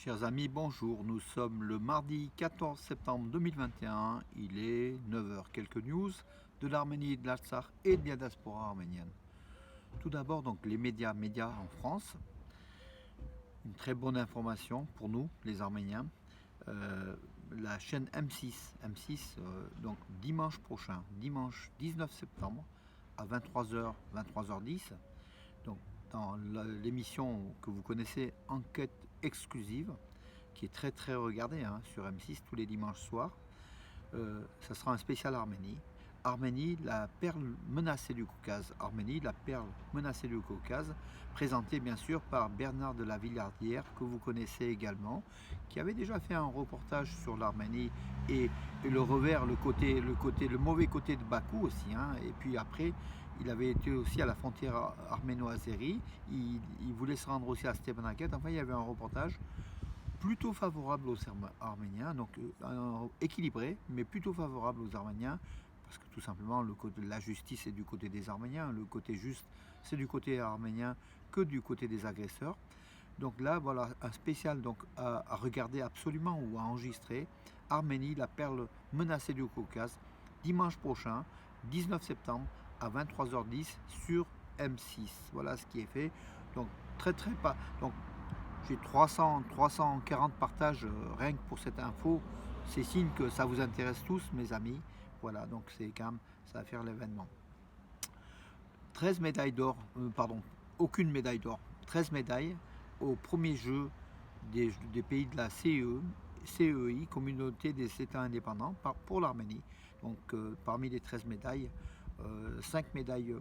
Chers amis, bonjour. Nous sommes le mardi 14 septembre 2021. Il est 9 heures. Quelques news de l'Arménie, de l'Artsakh et de la diaspora arménienne. Tout d'abord, donc les médias en France. Une très bonne information pour nous, les Arméniens. La chaîne M6, donc dimanche prochain, dimanche 19 septembre à 23h, 23h10. Donc, dans l'émission que vous connaissez, Enquête exclusive, qui est très très regardée sur M6 tous les dimanches soirs. Ça sera un spécial Arménie. Arménie, la perle menacée du Caucase. Arménie, la perle menacée du Caucase, présentée bien sûr par Bernard de la Villardière, que vous connaissez également, qui avait déjà fait un reportage sur l'Arménie et le revers, le mauvais côté de Bakou aussi. Et puis après, il avait été aussi à la frontière arméno-azérie. Il voulait se rendre aussi à Stepanakert. Enfin, il y avait un reportage plutôt favorable aux Arméniens, donc équilibré, mais plutôt favorable aux Arméniens, parce que tout simplement le côté de la justice est du côté des Arméniens, le côté juste c'est du côté arménien que du côté des agresseurs. Donc là voilà un spécial donc à regarder absolument ou à enregistrer. Arménie, la perle menacée du Caucase, dimanche prochain, 19 septembre à 23h10 sur M6. Voilà ce qui est fait. Donc très pas. Donc j'ai 340 partages rien que pour cette info. C'est signe que ça vous intéresse tous, mes amis. Voilà, donc c'est quand même, ça va faire l'événement. 13 médailles d'or, aucune médaille d'or. 13 médailles au premier jeu des pays de la CEI, Communauté des États indépendants, pour l'Arménie. Donc parmi les 13 médailles, 5 médailles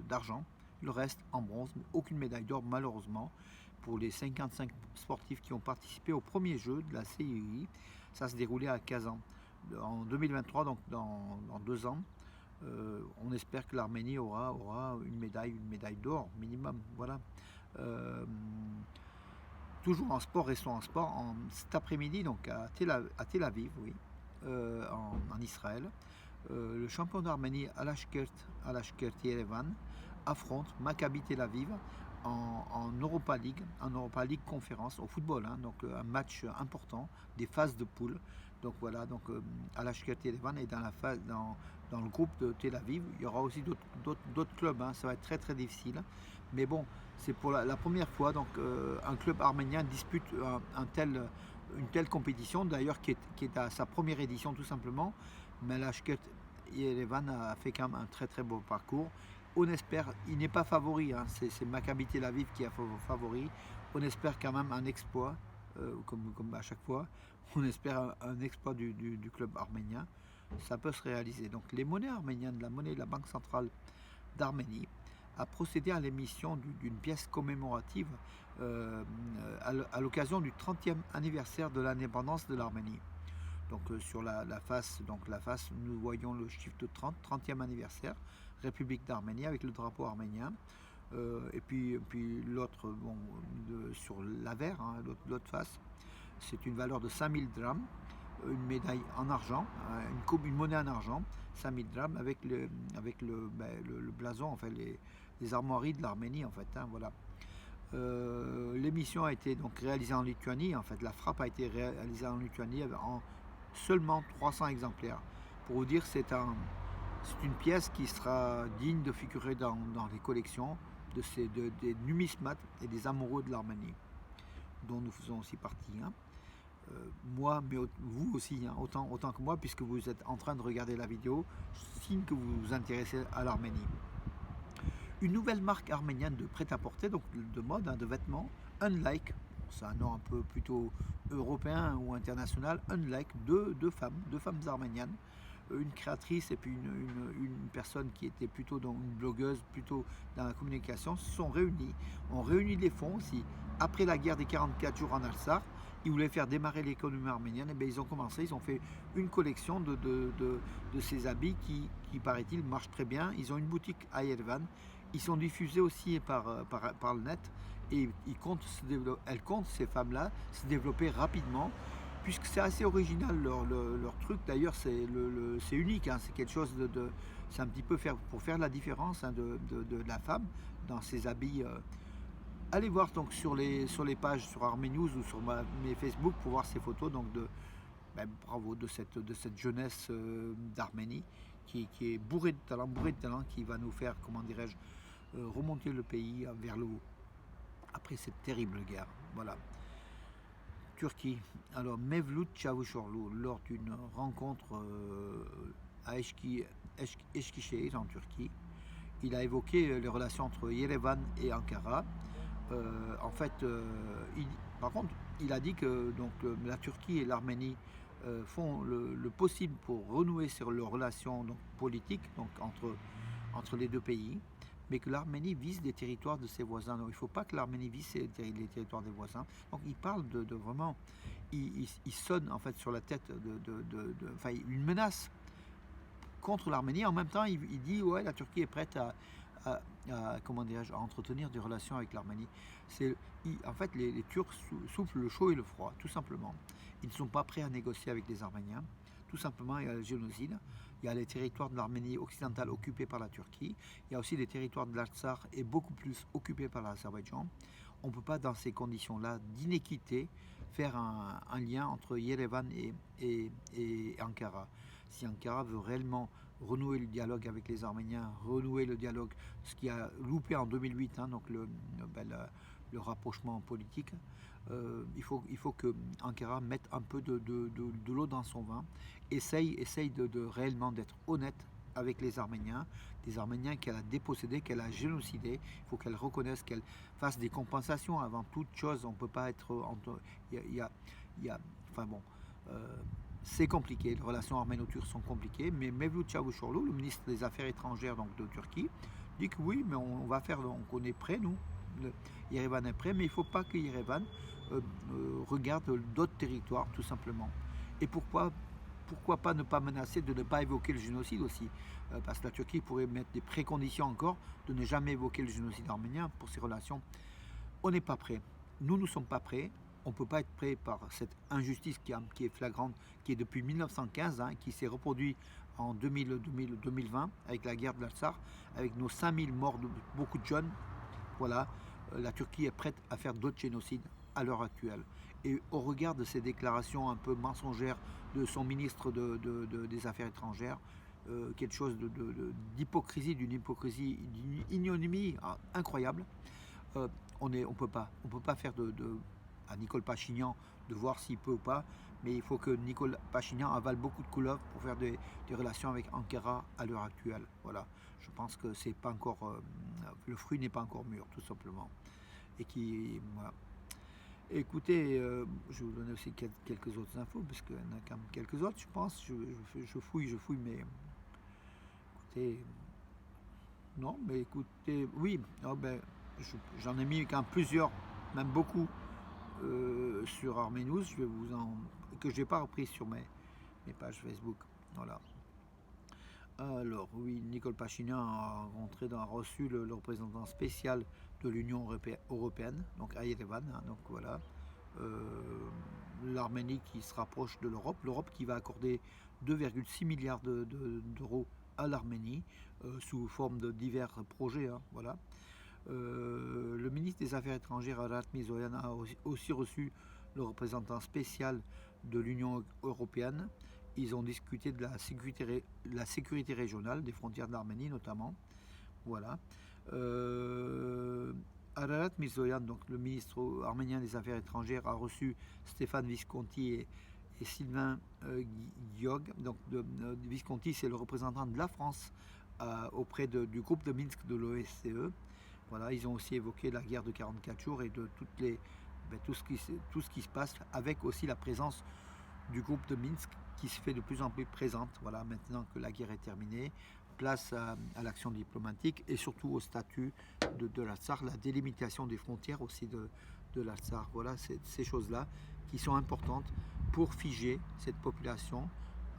d'argent. Le reste en bronze, mais aucune médaille d'or malheureusement pour les 55 sportifs qui ont participé au premier jeu de la CEI. Ça se déroulait à Kazan en 2023, donc dans 2 ans. On espère que l'Arménie aura une médaille d'or minimum. Voilà. Toujours en sport, restons en sport. Cet après-midi, donc à Tel Aviv, oui, en Israël, le champion d'Arménie Alashkert Yerevan affronte Maccabi Tel Aviv en Europa League conférence au football, donc un match important des phases de poule. Donc voilà, donc Alashkert Yerevan est dans le groupe de Tel Aviv. Il y aura aussi d'autres clubs, ça va être très difficile. Mais bon, c'est pour la première fois donc un club arménien dispute une telle compétition, d'ailleurs qui est à sa première édition tout simplement. Mais Alashkert Yerevan a fait quand même un très beau parcours. On espère, il n'est pas favori, c'est Maccabi Tel Aviv qui est favori. On espère quand même un exploit, comme à chaque fois. On espère un exploit du club arménien. Ça peut se réaliser. Donc les monnaies arméniennes, la monnaie de la Banque centrale d'Arménie, a procédé à l'émission d'une pièce commémorative à l'occasion du 30e anniversaire de l'indépendance de l'Arménie. Donc sur la face, nous voyons le chiffre de 30e anniversaire, République d'Arménie avec le drapeau arménien. Et puis l'autre, sur l'avers, l'autre face, c'est une valeur de 5000 drams, une médaille en argent, une monnaie en argent, 5000 drams avec le blason, en fait, les armoiries de l'Arménie, en fait. Voilà. L'émission a été donc réalisée en Lituanie. En fait, la frappe a été réalisée en Lituanie en seulement 300 exemplaires. Pour vous dire, c'est une pièce qui sera digne de figurer dans les collections des numismates et des amoureux de l'Arménie, dont nous faisons aussi partie. Moi, mais vous aussi, autant que moi, puisque vous êtes en train de regarder la vidéo, signe que vous vous intéressez à l'Arménie. Une nouvelle marque arménienne de prêt-à-porter, donc de mode, de vêtements, Unlike, c'est un nom un peu plutôt européen ou international, Unlike, deux femmes arméniennes, une créatrice et puis une personne qui était plutôt dans une blogueuse, plutôt dans la communication, se sont réunis, ont réuni les fonds aussi. Après la guerre des 44 jours en Artsakh, ils voulaient faire démarrer l'économie arménienne, et bien ils ont commencé, ils ont fait une collection de ces habits qui paraît-il, marchent très bien. Ils ont une boutique à Yerevan, ils sont diffusés aussi par le net, et elles comptent, ces femmes-là, se développer rapidement, puisque c'est assez original leur truc. D'ailleurs, c'est unique, c'est quelque chose c'est un petit peu pour faire la différence de la femme dans ses habits allez voir donc sur les pages sur Armé News ou sur mes Facebook pour voir ces photos donc bravo de cette jeunesse d'Arménie qui est bourrée de talent, qui va nous faire, comment dirais-je, remonter le pays vers le haut après cette terrible guerre. Voilà. Turquie. Alors Mevlut Çavuşoğlu, lors d'une rencontre à Eskişehir en Turquie, il a évoqué les relations entre Yerevan et Ankara. En fait, par contre, il a dit que donc, la Turquie et l'Arménie font le possible pour renouer sur leurs relations donc, politiques donc, entre les deux pays, mais que l'Arménie vise des territoires de ses voisins. Donc, il ne faut pas que l'Arménie vise les territoires des voisins. Donc il parle de vraiment, il sonne en fait sur la tête enfin, une menace contre l'Arménie. En même temps, il dit ouais, la Turquie est prête à comment dirais-je, à entretenir des relations avec l'Arménie. En fait, les Turcs soufflent le chaud et le froid, tout simplement. Ils ne sont pas prêts à négocier avec les Arméniens. Tout simplement, il y a le génocide. Il y a les territoires de l'Arménie occidentale occupés par la Turquie. Il y a aussi les territoires de l'Artsakh et beaucoup plus occupés par l'Azerbaïdjan. On ne peut pas, dans ces conditions-là d'inéquité, faire un lien entre Yerevan et Ankara. Si Ankara veut réellement renouer le dialogue avec les Arméniens, renouer le dialogue, ce qui a loupé en 2008, hein, donc le rapprochement politique, il faut que Ankara mette un peu de l'eau dans son vin, essaye de réellement d'être honnête avec les Arméniens, des Arméniens qu'elle a dépossédés, qu'elle a génocidés. Il faut qu'elle reconnaisse, qu'elle fasse des compensations avant toute chose. On ne peut pas être... enfin bon... c'est compliqué, les relations arméno-turques sont compliquées, mais Mevlut Çavuşoğlu, le ministre des Affaires étrangères donc, de Turquie, dit que oui, mais on est prêt, nous, Yerevan est prêt, mais il ne faut pas que Yerevan regarde d'autres territoires, tout simplement. Et pourquoi pas ne pas menacer de ne pas évoquer le génocide aussi, parce que la Turquie pourrait mettre des préconditions encore de ne jamais évoquer le génocide arménien pour ses relations. On n'est pas prêt. Nous ne sommes pas prêts. On ne peut pas être prêt par cette injustice qui est flagrante, qui est depuis 1915, hein, qui s'est reproduite en 2020 avec la guerre de l'Artsakh, avec nos 5000 morts, beaucoup de jeunes. Voilà, la Turquie est prête à faire d'autres génocides à l'heure actuelle. Et au regard de ces déclarations un peu mensongères de son ministre des Affaires étrangères, quelque chose d'hypocrisie, d'une ignominie incroyable, on peut pas faire à Nicole Pachinian de voir s'il peut ou pas, mais il faut que Nicole Pachinian avale beaucoup de couleuvres pour faire des relations avec Ankara à l'heure actuelle. Voilà, je pense que c'est pas encore, le fruit n'est pas encore mûr, tout simplement. Et voilà. Écoutez, je vais vous donner aussi quelques autres infos, parce qu'il y en a quand même quelques autres, je pense. Je fouille, mais écoutez, non, mais écoutez, oui, j'en ai mis quand même plusieurs, même beaucoup, sur Armé News, que je n'ai pas repris sur mes pages Facebook. Voilà. Alors oui, Nicole Pachinian a reçu le représentant spécial de l'Union européenne, donc à Yerevan, hein, donc voilà. L'Arménie qui se rapproche de l'Europe qui va accorder 2,6 milliards d'euros à l'Arménie sous forme de divers projets, hein, voilà. Le ministre des Affaires étrangères Arat Mirzoyan a aussi reçu le représentant spécial de l'Union européenne. Ils ont discuté de la sécurité régionale, des frontières de l'Arménie notamment. Voilà. Ararat Mirzoyan, donc le ministre arménien des Affaires étrangères, a reçu Stéphane Visconti et Sylvain Guillaume. Donc Visconti, c'est le représentant de la France auprès du groupe de Minsk de l'OSCE. Voilà, ils ont aussi évoqué la guerre de 44 jours et de tout ce qui se passe, avec aussi la présence du groupe de Minsk qui se fait de plus en plus présente. Voilà, maintenant que la guerre est terminée, place à l'action diplomatique et surtout au statut de l'Artsakh, la délimitation des frontières aussi de l'Artsakh. Voilà, ces choses-là qui sont importantes pour figer cette population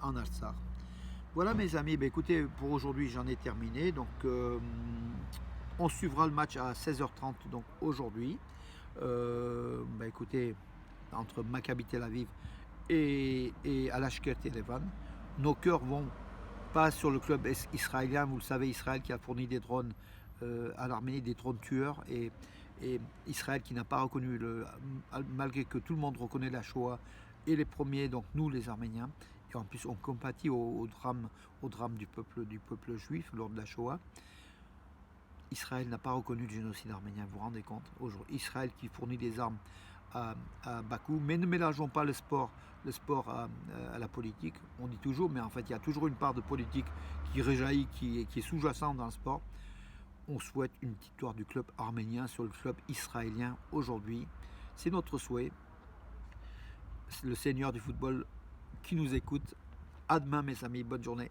en Artsakh. Voilà mes amis, écoutez, pour aujourd'hui j'en ai terminé. Donc on suivra le match à 16h30 donc aujourd'hui. Écoutez, entre Maccabi Tel Aviv et Al-Ashker Yerevan. Nos cœurs vont pas sur le club israélien. Vous le savez, Israël qui a fourni des drones à l'Arménie, des drones tueurs, et Et Israël qui n'a pas reconnu, malgré que tout le monde reconnaît la Shoah, et les premiers, donc nous les Arméniens, et en plus on compatit au drame du peuple juif lors de la Shoah. Israël n'a pas reconnu le génocide arménien, vous vous rendez compte? Aujourd'hui, Israël qui fournit des armes à Bakou, mais ne mélangeons pas le sport à la politique. On dit toujours, mais en fait il y a toujours une part de politique qui réjaillit, qui est sous-jacente dans le sport. On souhaite une victoire du club arménien sur le club israélien aujourd'hui. C'est notre souhait. Le Seigneur du football qui nous écoute. À demain mes amis, bonne journée.